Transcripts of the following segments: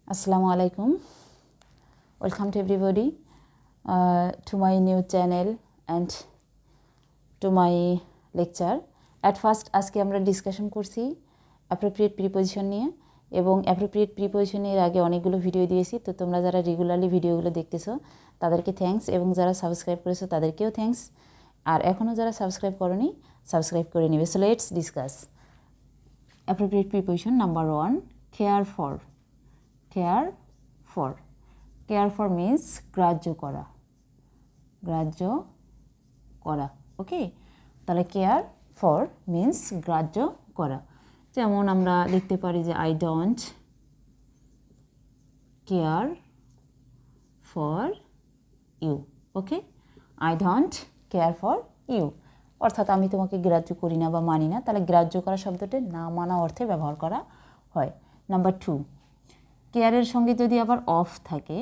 Assalamualaikum. Welcome to everybody to my new channel and to my lecture. At first আজকে আমরা discussion করছি appropriate preposition নিয়ে এবং appropriate প্রিপোজিশনের আগে অনেকগুলো ভিডিও দিয়েছি, তো তোমরা যারা রেগুলারলি ভিডিওগুলো দেখতেছো তাদেরকে থ্যাঙ্কস এবং যারা সাবস্ক্রাইব করেছো তাদেরকেও থ্যাঙ্কস, আর এখনও যারা সাবস্ক্রাইব করোনি সাবস্ক্রাইব করে নেবে। So let's discuss appropriate preposition number 1, care for. Care for means গ্রাহ্য করা। ওকে, তাহলে কেয়ার ফর মিন্স গ্রাহ্য করা। যেমন আমরা লিখতে পারি যে I don't care for you. Okay, I don't care for you অর্থাৎ আমি তোমাকে গ্রাহ্য করি না বা মানি না। তাহলে গ্রাহ্য করা শব্দটি না মানা অর্থে ব্যবহার করা হয়। নাম্বার 2, কেয়ারের সঙ্গে যদি আবার অফ থাকে,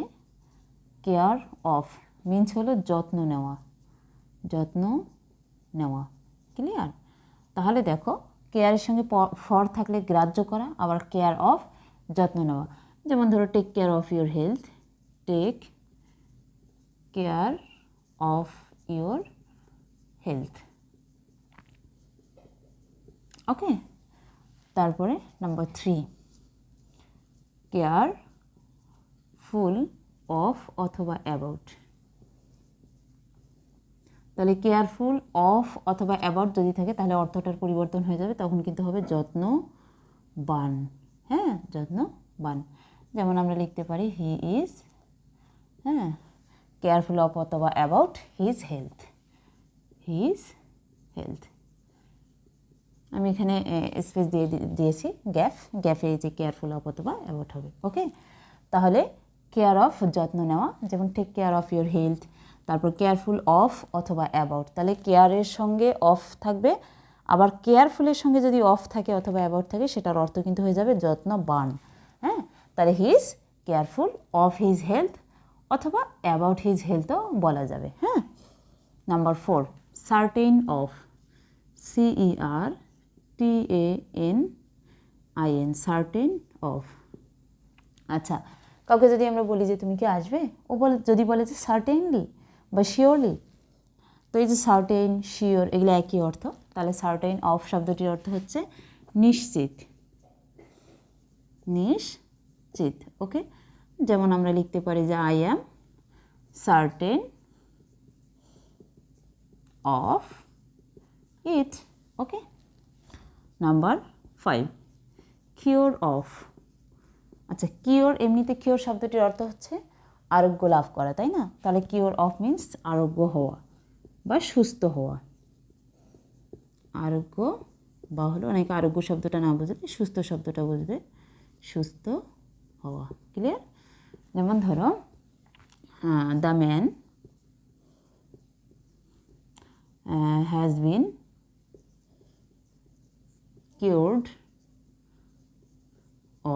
কেয়ার অফ মিন্স হলো যত্ন নেওয়া। ক্লিয়ার? তাহলে দেখো, কেয়ারের সঙ্গে ফর থাকলে গ্রাহ্য করা, আবার কেয়ার অফ যত্ন নেওয়া। যেমন ধরো take care of your health, take care of your health. Okay, তারপরে নাম্বার 3, কেয়ার ফুল অফ অথবা অ্যাবাউট। তাহলে কেয়ারফুল অফ অথবা অ্যাবাউট যদি থাকে তাহলে অর্থটার পরিবর্তন হয়ে যাবে, তখন কিন্তু হবে যত্নবান। হ্যাঁ, যত্নবান। যেমন আমরা লিখতে পারি হি ইজ কেয়ারফুল অফ অথবা অ্যাবাউট হিজ হেলথ। আমি এখানে স্পেস দিয়েছি গ্যাফে যে কেয়ারফুল অফ অথবা অ্যাবাউট হবে। ওকে, তাহলে কেয়ার অফ যত্ন নেওয়া, যেমন take care of your health, তারপর কেয়ারফুল অফ অথবা অ্যাবাউট। তাহলে কেয়ারের সঙ্গে অফ থাকবে, আবার কেয়ারফুলের সঙ্গে যদি অফ থাকে অথবা অ্যাবাউট থাকে সেটার অর্থ কিন্তু হয়ে যাবে যত্নবান। হ্যাঁ, তাহলে he is careful of his health অথবা অ্যাবাউট হিজ হেলথও বলা যাবে। হ্যাঁ, number 4, certain of, CERTAIN, certain of. আচ্ছা, কাউকে যদি আমরা বলি যে তুমি কি আসবে, ও যদি বলে যে সার্টেনলি বা শিওরলি, তো এই যে সার্টেন, শিওর এগুলো একই অর্থ। তাহলে সার্টেন অফ শব্দটির অর্থ হচ্ছে নিশ্চিত। ওকে, যেমন আমরা লিখতে পারি যে I am certain of it. Okay, number 5, cure of. আচ্ছা, কিওর, এমনিতে কিওর শব্দটির অর্থ হচ্ছে আরোগ্য লাভ করা, তাই না? তাহলে কিওর অফ মিন্স আরোগ্য হওয়া বা সুস্থ হওয়া। আরোগ্য বা হলো অনেকে আরোগ্য শব্দটা না বুঝবে, সুস্থ শব্দটা বুঝবে, সুস্থ হওয়া। ক্লিয়ার? যেমন ধরো the man has been cured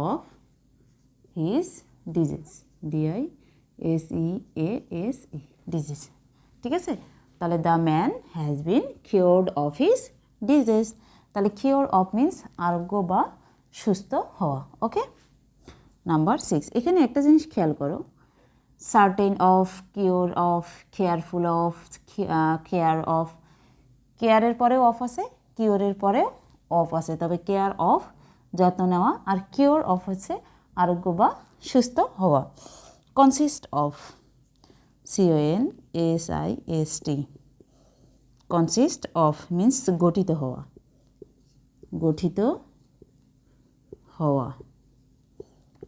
of his disease, DISEASE, disease. ঠিক আছে, তাহলে the man has been cured of his disease. তাহলে কিওর অফ মিন্স আরোগ্য বা সুস্থ হওয়া। ওকে, নাম্বার 6, এখানে একটা জিনিস খেয়াল করো, certain of, cure of, careful of, care of. কেয়ারের পরেও অফ আছে, কিওরের পরেও অফ আছে, তবে কেয়ার অফ যত্ন নেওয়া আর কিওর অফ হচ্ছে আরোগ্য বা সুস্থ হওয়া। Consist of, CONSIST, consist of means গঠিত হওয়া।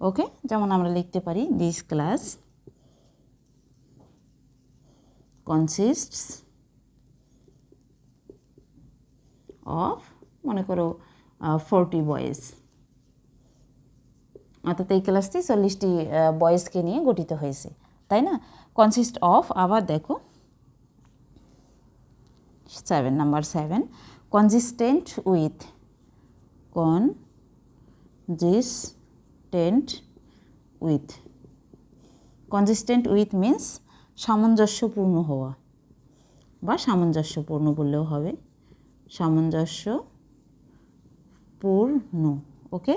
ওকে, যেমন আমরা লিখতে পারি দিস ক্লাস কনসিস্টস অফ, মনে করো 40 বয়েজ, অর্থাৎ এই ক্লাসটি 40টি বয়েজকে নিয়ে গঠিত হয়েছে, তাই না? Consist of. আবার দেখো নাম্বার 7, কনজিস্টেন্ট উইথ। কনজিস্টেন্ট উইথ মিন্স সামঞ্জস্যপূর্ণ হওয়া, বা সামঞ্জস্যপূর্ণ বললেও হবে, সামঞ্জস্যপূর্ণ। ওকে,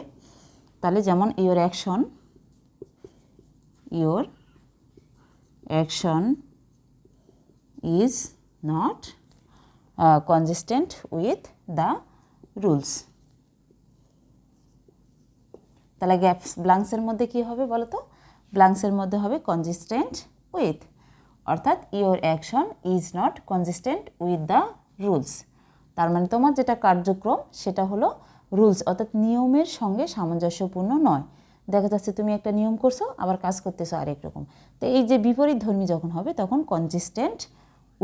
তাহলে যেমন your action your action is not consistent with the rules. তাহলে গ্যাপস ব্ল্যাঙ্কসের মধ্যে কি হবে বলো তো? ব্ল্যাঙ্কসের মধ্যে হবে কনজিস্টেন্ট উইথ, অর্থাৎ your action is not consistent with the rules. তার মানে তোমার যেটা কার্যক্রম সেটা হলো রুলস অর্থাৎ নিয়মের সঙ্গে সামঞ্জস্যপূর্ণ নয়। দেখা যাচ্ছে তুমি একটা নিয়ম করছো আবার কাজ করতেছো আরেক রকম। তো এই যে বিপরীত ধর্মী যখন হবে তখন কনজিস্টেন্ট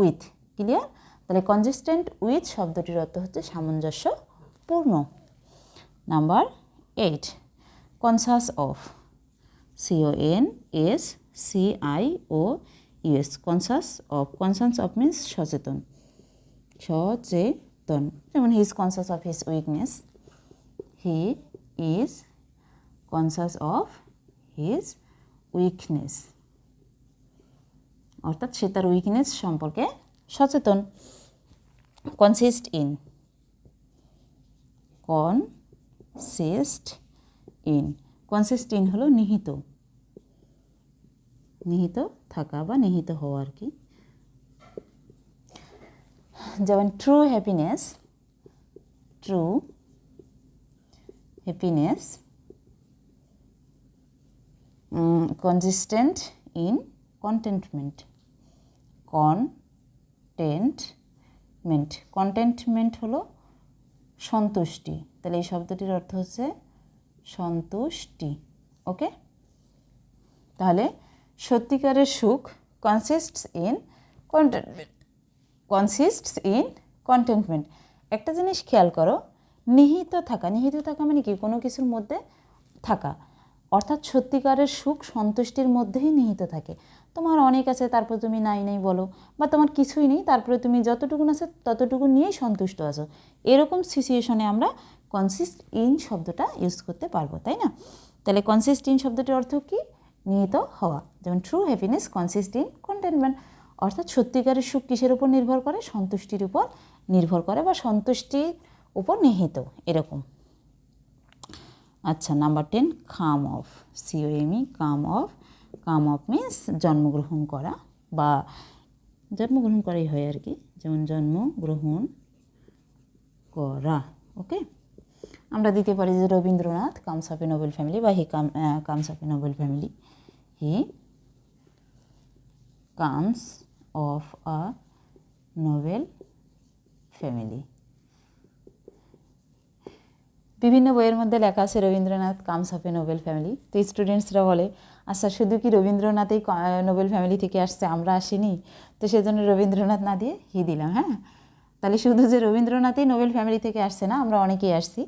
উইথ। ক্লিয়ার? তাহলে কনজিস্টেন্ট উইথ শব্দটির অর্থ হচ্ছে সামঞ্জস্যপূর্ণ। Number 8, conscious of, CONSCIOUS, conscious of. Conscious of means সচেতন, সচেতন। যেমন he is conscious of his weakness, he is conscious of his weakness, অর্থাৎ সে তার উইকনেস সম্পর্কে সচেতন। Consist in, consist in, consist in হলো নিহিত, নিহিত থাকা বা নিহিত হওয়া আর কি। যেমন true happiness, true happiness consistent in contentment, contentment, contentment হলো সন্তুষ্টি। তাহলে এই শব্দটির অর্থ হচ্ছে সন্তুষ্টি। ওকে, তাহলে সত্যিকারের সুখ consists in contentment, consists in contentment. একটা জিনিস খেয়াল করো, নিহিত থাকা, নিহিত থাকা মানে কি? কোনো কিছুর মধ্যে থাকা, অর্থাৎ সত্যিকারের সুখ সন্তুষ্টির মধ্যেই নিহিত থাকে। তোমার অনেক আছে তারপর তুমি নাই নাই বলো, বা তোমার কিছুই নেই তারপরে তুমি যতটুকুন আছে ততটুকু নিয়েই সন্তুষ্ট আছো। এরকম সিচুয়েশনে আমরা কনসিস্ট ইন শব্দটা ইউজ করতে পারবো, তাই না? তাহলে কনসিস্ট ইন শব্দটির অর্থ কি? নিহিত হওয়া। যেমন true happiness consist in contentment, অর্থাৎ সত্যিকারের সুখ কিসের উপর নির্ভর করে? সন্তুষ্টির উপর নির্ভর করে বা সন্তুষ্টির উপর নিহিত, এরকম। আচ্ছা, number 10, come of, COME, come of. Come of means জন্মগ্রহণ করা বা জন্মগ্রহণ করাই হয় আর কি, যেমন জন্মগ্রহণ করা। ওকে, আমরা দিতে পারি যে Rabindranath comes of a noble family বা he comes of a noble family, he comes of a noble family. বিভিন্ন বইয়ের মধ্যে লেখা আছে Rabindranath comes of a noble family. তো স্টুডেন্টসরা বলে আচ্ছা শুধু কি রবীন্দ্রনাথই নোবেল ফ্যামিলি থেকে আসছে, আমরা আসিনি? তো সেজন্য রবীন্দ্রনাথ না দিয়ে হি দিলাম। হ্যাঁ, তাহলে শুধু যে রবীন্দ্রনাথই নোবেল ফ্যামিলি থেকে আসছে না, আমরা অনেকেই আসছি।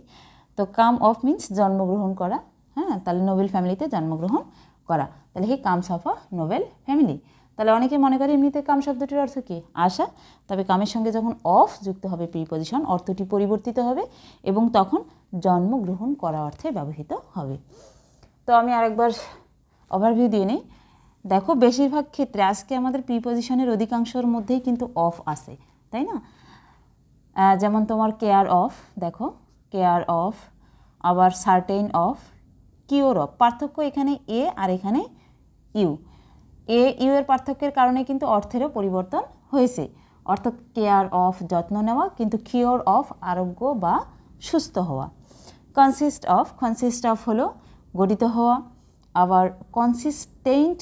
তো কাম অফ মিন্স জন্মগ্রহণ করা। হ্যাঁ, তাহলে নোবেল ফ্যামিলিতে জন্মগ্রহণ করা, তাহলে হি comes of a noble family. তাহলে অনেকে মনে করে এমনিতে কাম শব্দটির অর্থ কি? আসা। তবে কামের সঙ্গে যখন অফ যুক্ত হবে প্রিপজিশন, অর্থটি পরিবর্তিত হবে এবং তখন জন্মগ্রহণ করা অর্থে ব্যবহৃত হবে। তো আমি আরেকবার ওভারভিউ দিয়ে নিই। দেখো, বেশিরভাগ ক্ষেত্রে আজকে আমাদের প্রিপজিশনের অধিকাংশের মধ্যেই কিন্তু অফ আসে, তাই না? যেমন তোমার কেয়ার অফ, দেখো কেয়ার অফ, আবার সার্টেইন অফ, কিওর অফ। পার্থক্য এখানে এ আর এখানে ইউ। ইউ এর পার্থক্যের কারণে কিন্তু অর্থেরও পরিবর্তন হয়েছে, অর্থাৎ কেয়ার অফ যত্ন নেওয়া, কিন্তু কিওর অফ আরোগ্য বা সুস্থ হওয়া। কনসিস্ট অফ হলো গঠিত হওয়া। আবার কনসিস্টেন্ট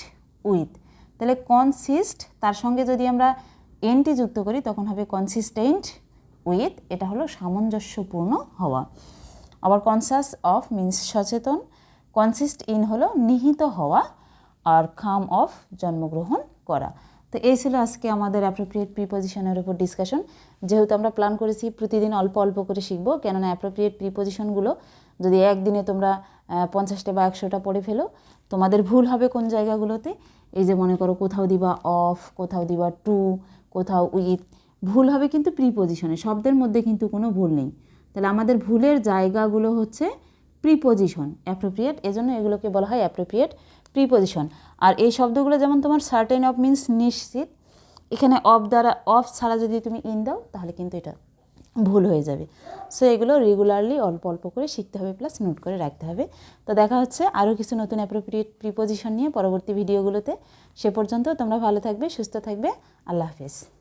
উইথ, তাহলে কনসিস্ট তার সঙ্গে যদি আমরা এনটি যুক্ত করি তখন হবে কনসিস্টেন্ট উইথ, এটা হলো সামঞ্জস্যপূর্ণ হওয়া। আবার কনসাস অফ মিন্স সচেতন, কনসিস্ট ইন হলো নিহিত হওয়া, আর কাম অফ জন্মগ্রহণ করা। তো এই ছিল আজকে আমাদের অ্যাপ্রোপ্রিয়েট প্রিপজিশনের উপর ডিসকাশন। যেহেতু আমরা প্ল্যান করেছি প্রতিদিন অল্প অল্প করে শিখবো, কেননা অ্যাপ্রোপ্রিয়েট প্রিপজিশনগুলো যদি একদিনে তোমরা 50টা বা 100টা পড়ে ফেলো, তোমাদের ভুল হবে কোন জায়গাগুলোতে? এই যে মনে করো কোথাও দিবা অফ, কোথাও দিবা টু, কোথাও উইথ, ভুল হবে কিন্তু প্রিপজিশনে, শব্দের মধ্যে কিন্তু কোনো ভুল নেই। তাহলে আমাদের ভুলের জায়গাগুলো হচ্ছে প্রিপজিশন, অ্যাপ্রোপ্রিয়েট, এজন্য এগুলোকে বলা হয় অ্যাপ্রোপ্রিয়েট প্রিপজিশন। আর এই শব্দগুলো যেমন তোমার সার্টেন অফ মিন্স নিশ্চিত, এখানে অফ দ্বারা, অফ ছাড়া যদি তুমি ইন দাও তাহলে কিন্তু এটা ভুল হয়ে যাবে। সো এগুলো রেগুলারলি অল্প অল্প করে শিখতে হবে, প্লাস নোট করে রাখতে হবে। তো দেখা হচ্ছে আরও কিছু নতুন অ্যাপ্রোপ্রিয়েট প্রিপোজিশন নিয়ে পরবর্তী ভিডিওগুলোতে। সে পর্যন্ত তোমরা ভালো থাকবে, সুস্থ থাকবে। আল্লাহ হাফেজ।